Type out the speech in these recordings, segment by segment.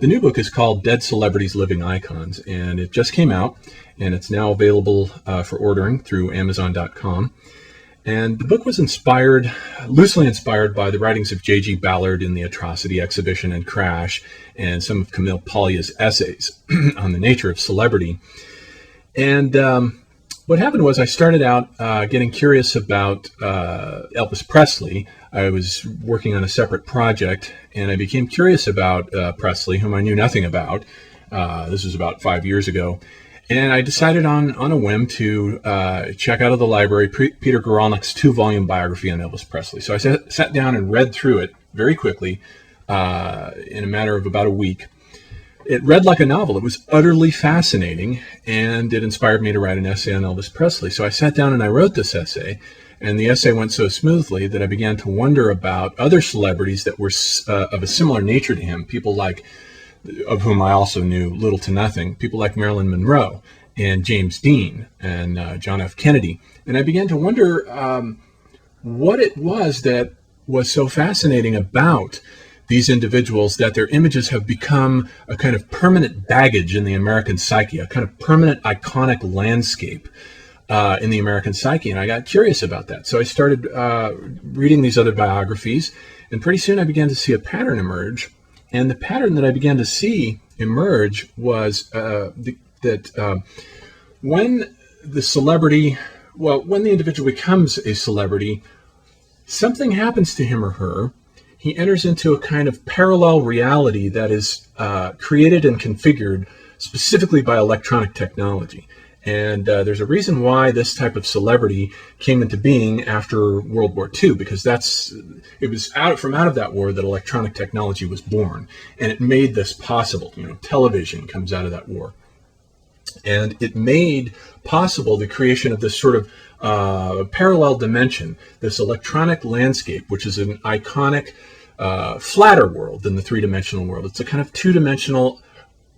The new book is called Dead Celebrities Living Icons, and it just came out, and it's now available for ordering through Amazon.com. And the book was loosely inspired by the writings of J.G. Ballard in The Atrocity Exhibition and Crash, and some of Camille Paglia's essays on the nature of celebrity. And what happened was I started out getting curious about Elvis Presley. I was working on a separate project, and I became curious about Presley, whom I knew nothing about. This was about 5 years ago. And I decided on a whim to check out of the library Peter Guralnick's 2-volume biography on Elvis Presley. So I sat down and read through it very quickly in a matter of about a week. It read like a novel. It was utterly fascinating, and it inspired me to write an essay on Elvis Presley. So I sat down and I wrote this essay, and the essay went so smoothly that I began to wonder about other celebrities that were of a similar nature to him, people of whom I also knew little to nothing, people like Marilyn Monroe and James Dean and John F. Kennedy. And I began to wonder what it was that was so fascinating about these individuals, that their images have become a kind of permanent baggage in the American psyche, a kind of permanent iconic landscape in the American psyche. And I got curious about that. So I started reading these other biographies, and pretty soon I began to see a pattern emerge. And the pattern that I began to see emerge was that when the individual becomes a celebrity, something happens to him or her. He enters into a kind of parallel reality that is created and configured specifically by electronic technology. And there's a reason why this type of celebrity came into being after World War II, because it was from out of that war that electronic technology was born, and it made this possible. Television comes out of that war, and it made possible the creation of this sort of parallel dimension, this electronic landscape, which is an iconic, flatter world than the three-dimensional world. It's a kind of two-dimensional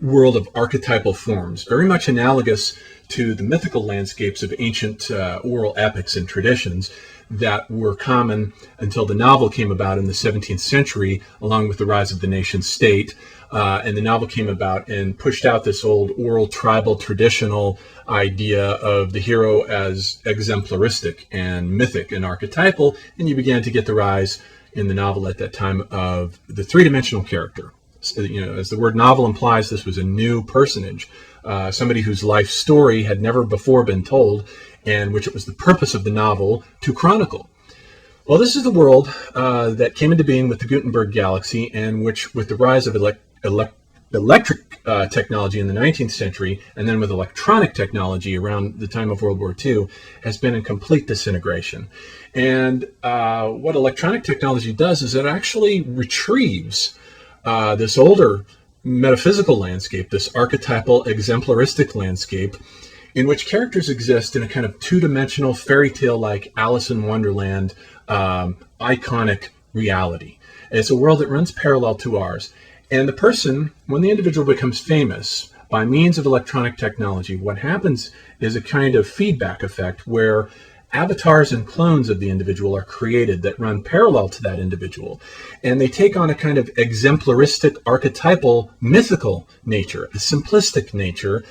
world of archetypal forms, very much analogous to the mythical landscapes of ancient oral epics and traditions that were common until the novel came about in the 17th century, along with the rise of the nation state. And the novel came about and pushed out this old oral, tribal, traditional idea of the hero as exemplaristic and mythic and archetypal, and you began to get the rise in the novel at that time of the three-dimensional character. As the word novel implies, this was a new personage, somebody whose life story had never before been told, and which it was the purpose of the novel to chronicle. Well, this is the world that came into being with the Gutenberg galaxy, and which, with the rise of electric technology in the 19th century, and then with electronic technology around the time of World War II, has been in complete disintegration. And what electronic technology does is it actually retrieves this older metaphysical landscape, this archetypal exemplaristic landscape, in which characters exist in a kind of two-dimensional fairy tale-like Alice in Wonderland iconic reality. And it's a world that runs parallel to ours. And the person, when the individual becomes famous by means of electronic technology, what happens is a kind of feedback effect where avatars and clones of the individual are created that run parallel to that individual. And they take on a kind of exemplaristic, archetypal, mythical nature, a simplistic nature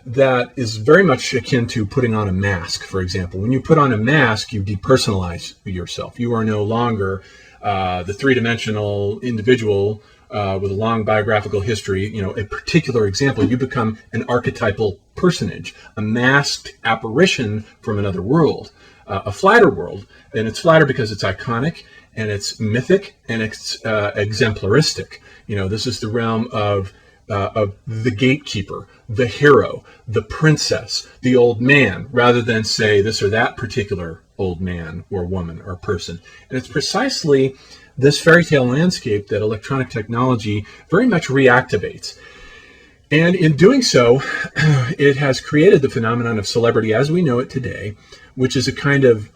that is very much akin to putting on a mask, for example. When you put on a mask, you depersonalize yourself. You are no longer the three-dimensional individual with a long biographical history, a particular example. You become an archetypal personage, a masked apparition from another world. A flatter world, and it's flatter because it's iconic, and it's mythic, and it's exemplaristic. This is the realm of the gatekeeper, the hero, the princess, the old man, rather than say this or that particular old man or woman or person. And it's precisely this fairy tale landscape that electronic technology very much reactivates. And in doing so, it has created the phenomenon of celebrity as we know it today, which is a kind of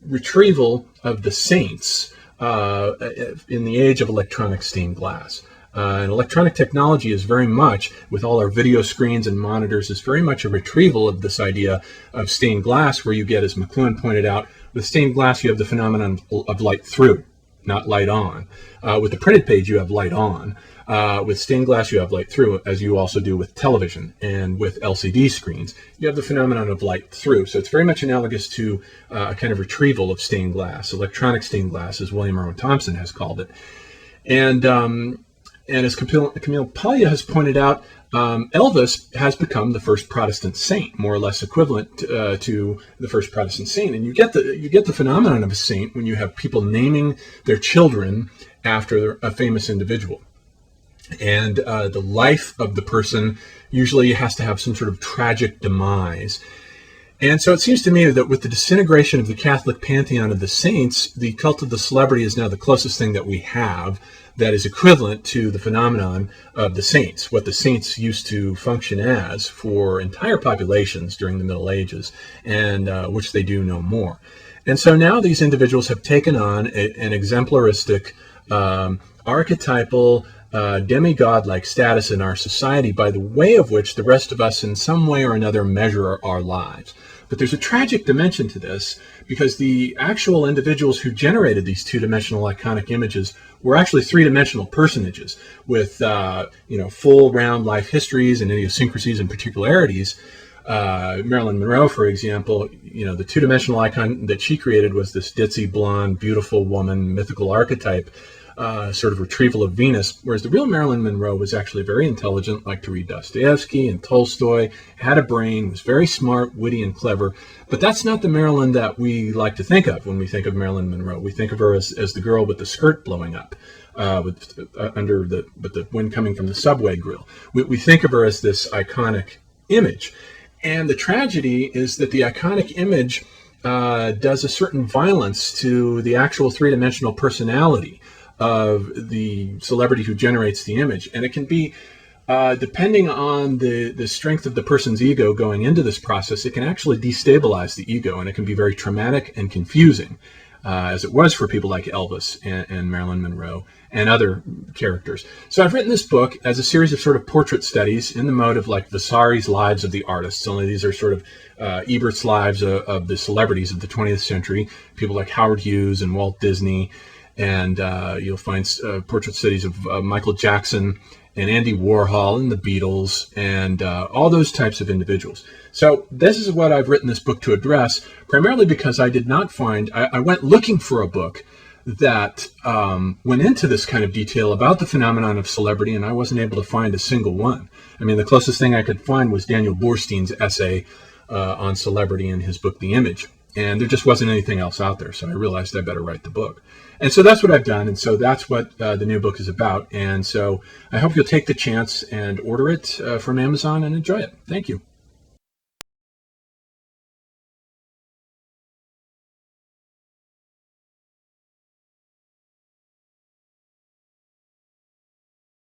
retrieval of the saints in the age of electronic stained glass. And electronic technology is very much, with all our video screens and monitors, is very much a retrieval of this idea of stained glass, where you get, as McLuhan pointed out, with stained glass you have the phenomenon of light through. not light on. With the printed page, you have light on. With stained glass, you have light through, as you also do with television. And with LCD screens, you have the phenomenon of light through. So it's very much analogous to a kind of retrieval of stained glass, electronic stained glass, as William Irwin Thompson has called it. And as Camille Paglia has pointed out, Elvis has become the first Protestant saint, more or less equivalent to the first Protestant saint. And you get the phenomenon of a saint when you have people naming their children after a famous individual. And the life of the person usually has to have some sort of tragic demise. And so it seems to me that with the disintegration of the Catholic pantheon of the saints, the cult of the celebrity is now the closest thing that we have that is equivalent to the phenomenon of the saints, what the saints used to function as for entire populations during the Middle Ages, and which they do no more. And so now these individuals have taken on an exemplaristic, archetypal, demigod-like status in our society by the way of which the rest of us in some way or another measure our lives. But there's a tragic dimension to this, because the actual individuals who generated these two-dimensional iconic images were actually three-dimensional personages with full round life histories and idiosyncrasies and particularities. Marilyn Monroe, for example, the two-dimensional icon that she created was this ditzy, blonde, beautiful woman, mythical archetype, sort of retrieval of Venus, whereas the real Marilyn Monroe was actually very intelligent, liked to read Dostoevsky and Tolstoy, had a brain, was very smart, witty, and clever. But that's not the Marilyn that we like to think of when we think of Marilyn Monroe. We think of her as the girl with the skirt blowing up, with the wind coming from the subway grill. We think of her as this iconic image. And the tragedy is that the iconic image does a certain violence to the actual three-dimensional personality of the celebrity who generates the image. And it can be, depending on the strength of the person's ego going into this process, it can actually destabilize the ego, and it can be very traumatic and confusing, as it was for people like Elvis and Marilyn Monroe and other characters. So I've written this book as a series of sort of portrait studies in the mode of like Vasari's lives of the artists, only these are sort of Ebert's lives of the celebrities of the 20th century, people like Howard Hughes and Walt Disney. And you'll find portrait studies of Michael Jackson and Andy Warhol and the Beatles and all those types of individuals. So this is what I've written this book to address, primarily because I did not find, I went looking for a book that went into this kind of detail about the phenomenon of celebrity, and I wasn't able to find a single one. I mean, the closest thing I could find was Daniel Borstein's essay on celebrity in his book, The Image. And there just wasn't anything else out there, so I realized I better write the book. And so that's what I've done, and so that's what the new book is about. And so I hope you'll take the chance and order it from Amazon and enjoy it. Thank you.